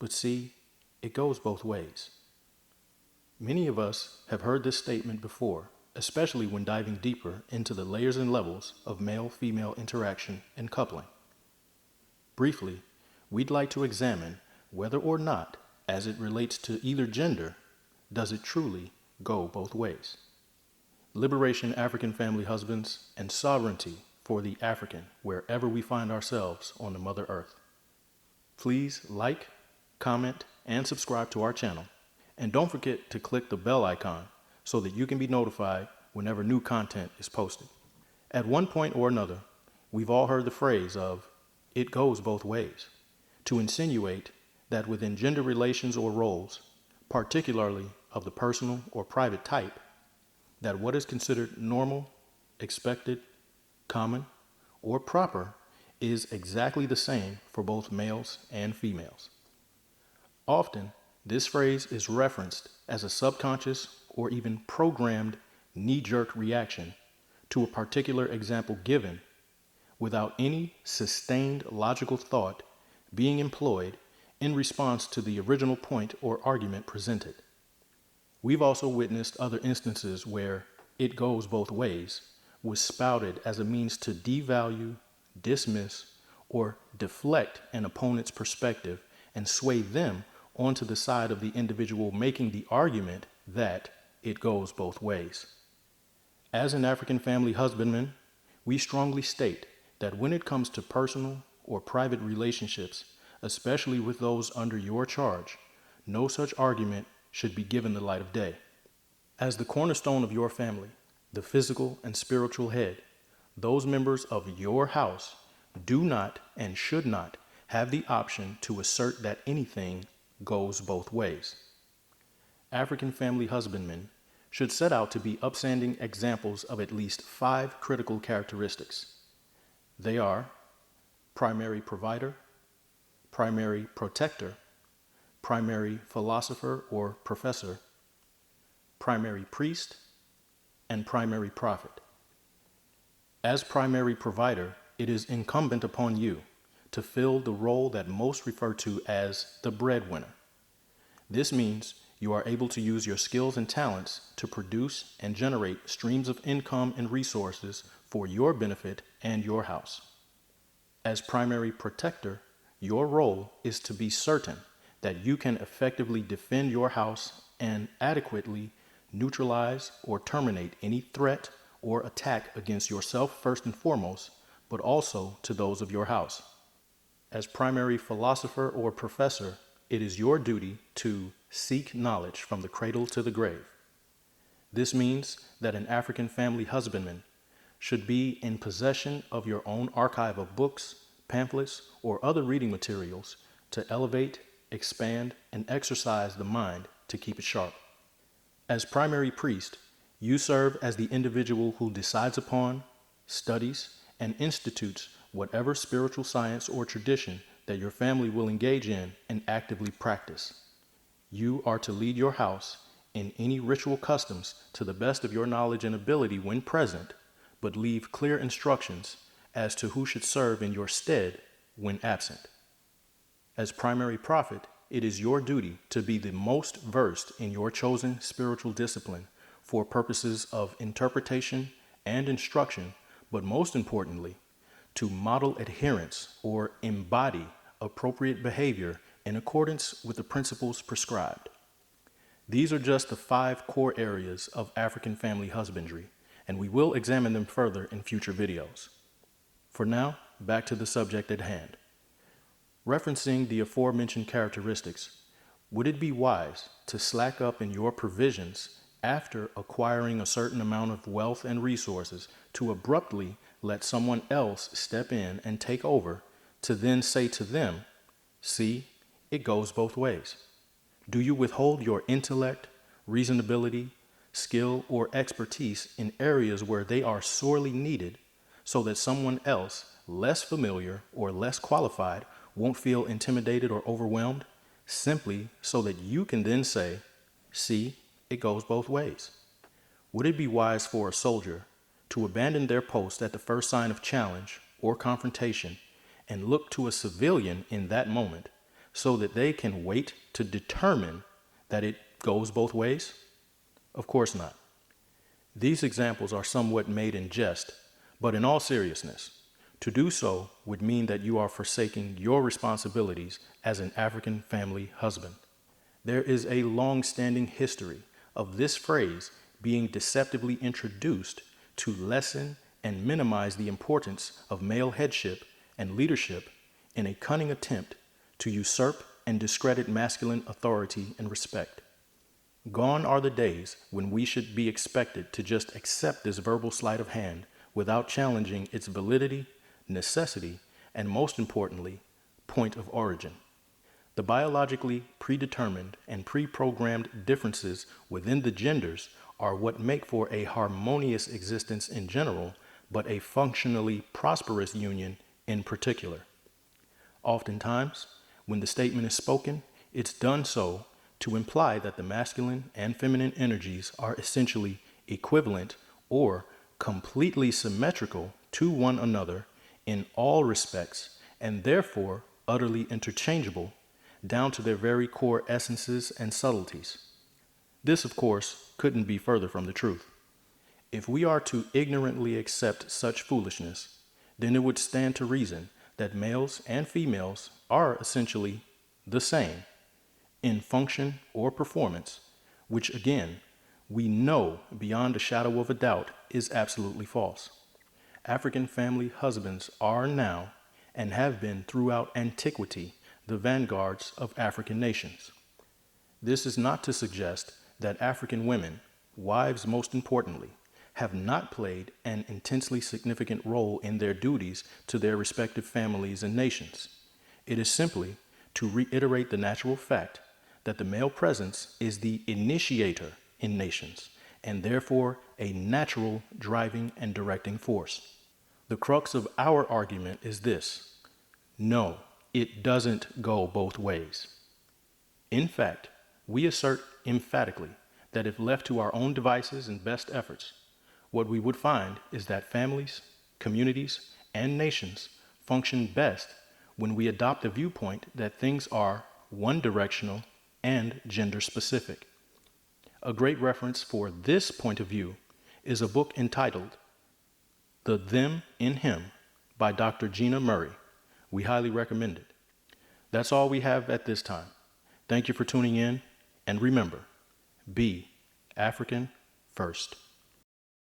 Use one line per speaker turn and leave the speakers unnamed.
But see, it goes both ways. Many of us have heard this statement before, especially when diving deeper into the layers and levels of male-female interaction and coupling. Briefly, we'd like to examine whether or not, as it relates to either gender, does it truly go both ways. Liberation African family husbands and sovereignty for the African wherever we find ourselves on the Mother Earth. Please like, comment, and subscribe to our channel. And don't forget to click the bell icon so that you can be notified whenever new content is posted. At one point or another, we've all heard the phrase of, "it goes both ways," to insinuate that within gender relations or roles, particularly of the personal or private type, that what is considered normal, expected, common, or proper is exactly the same for both males and females. Often, this phrase is referenced as a subconscious or even programmed knee-jerk reaction to a particular example given without any sustained logical thought being employed in response to the original point or argument presented. We've also witnessed other instances where "it goes both ways" was spouted as a means to devalue, dismiss, or deflect an opponent's perspective and sway them onto the side of the individual making the argument that it goes both ways. As an African family husbandman, we strongly state that when it comes to personal or private relationships, especially with those under your charge, no such argument should be given the light of day. As the cornerstone of your family, the physical and spiritual head, those members of your house do not and should not have the option to assert that anything goes both ways. African family husbandmen should set out to be upstanding examples of at least 5 critical characteristics. They are primary provider, primary protector, primary philosopher or professor, primary priest, and primary prophet. As primary provider, it is incumbent upon you to fill the role that most refer to as the breadwinner. This means you are able to use your skills and talents to produce and generate streams of income and resources for your benefit and your house. As primary protector, your role is to be certain that you can effectively defend your house and adequately neutralize or terminate any threat or attack against yourself first and foremost, but also to those of your house. As primary philosopher or professor, it is your duty to seek knowledge from the cradle to the grave. This means that an African family husbandman should be in possession of your own archive of books, pamphlets, or other reading materials to elevate, expand, and exercise the mind to keep it sharp. As primary priest, you serve as the individual who decides upon, studies, and institutes whatever spiritual science or tradition that your family will engage in and actively practice. You are to lead your house in any ritual customs to the best of your knowledge and ability when present, but leave clear instructions as to who should serve in your stead when absent. As primary prophet, it is your duty to be the most versed in your chosen spiritual discipline for purposes of interpretation and instruction, but most importantly, to model adherence or embody appropriate behavior in accordance with the principles prescribed. These are just the 5 core areas of African family husbandry, and we will examine them further in future videos. For now, back to the subject at hand. Referencing the aforementioned characteristics, would it be wise to slack up in your provisions after acquiring a certain amount of wealth and resources to abruptly let someone else step in and take over, to then say to them, "See, it goes both ways"? Do you withhold your intellect, reasonability, skill, or expertise in areas where they are sorely needed so that someone else, less familiar or less qualified, won't feel intimidated or overwhelmed, simply so that you can then say, "See, it goes both ways"? Would it be wise for a soldier to abandon their post at the first sign of challenge or confrontation and look to a civilian in that moment so that they can wait to determine that it goes both ways? Of course not. These examples are somewhat made in jest, but in all seriousness, to do so would mean that you are forsaking your responsibilities as an African family husband. There is a long-standing history of this phrase being deceptively introduced to lessen and minimize the importance of male headship and leadership in a cunning attempt to usurp and discredit masculine authority and respect. Gone are the days when we should be expected to just accept this verbal sleight of hand without challenging its validity, necessity, and most importantly, point of origin. The biologically predetermined and pre-programmed differences within the genders are what make for a harmonious existence in general, but a functionally prosperous union in particular. Oftentimes, when the statement is spoken, it's done so to imply that the masculine and feminine energies are essentially equivalent or completely symmetrical to one another in all respects and therefore utterly interchangeable down to their very core essences and subtleties. This, of course, couldn't be further from the truth. If we are to ignorantly accept such foolishness, then it would stand to reason that males and females are essentially the same in function or performance, which again, we know beyond a shadow of a doubt is absolutely false. African family husbands are now and have been throughout antiquity the vanguards of African nations. This is not to suggest that African women, wives most importantly, have not played an intensely significant role in their duties to their respective families and nations. It is simply to reiterate the natural fact that the male presence is the initiator in nations and therefore a natural driving and directing force. The crux of our argument is this: no, it doesn't go both ways. In fact, we assert emphatically that if left to our own devices and best efforts, what we would find is that families, communities, and nations function best when we adopt the viewpoint that things are one-directional and gender-specific. A great reference for this point of view is a book entitled The Them in Him by Dr. Gina Murray. We highly recommend it. That's all we have at this time. Thank you for tuning in, and remember, be African first.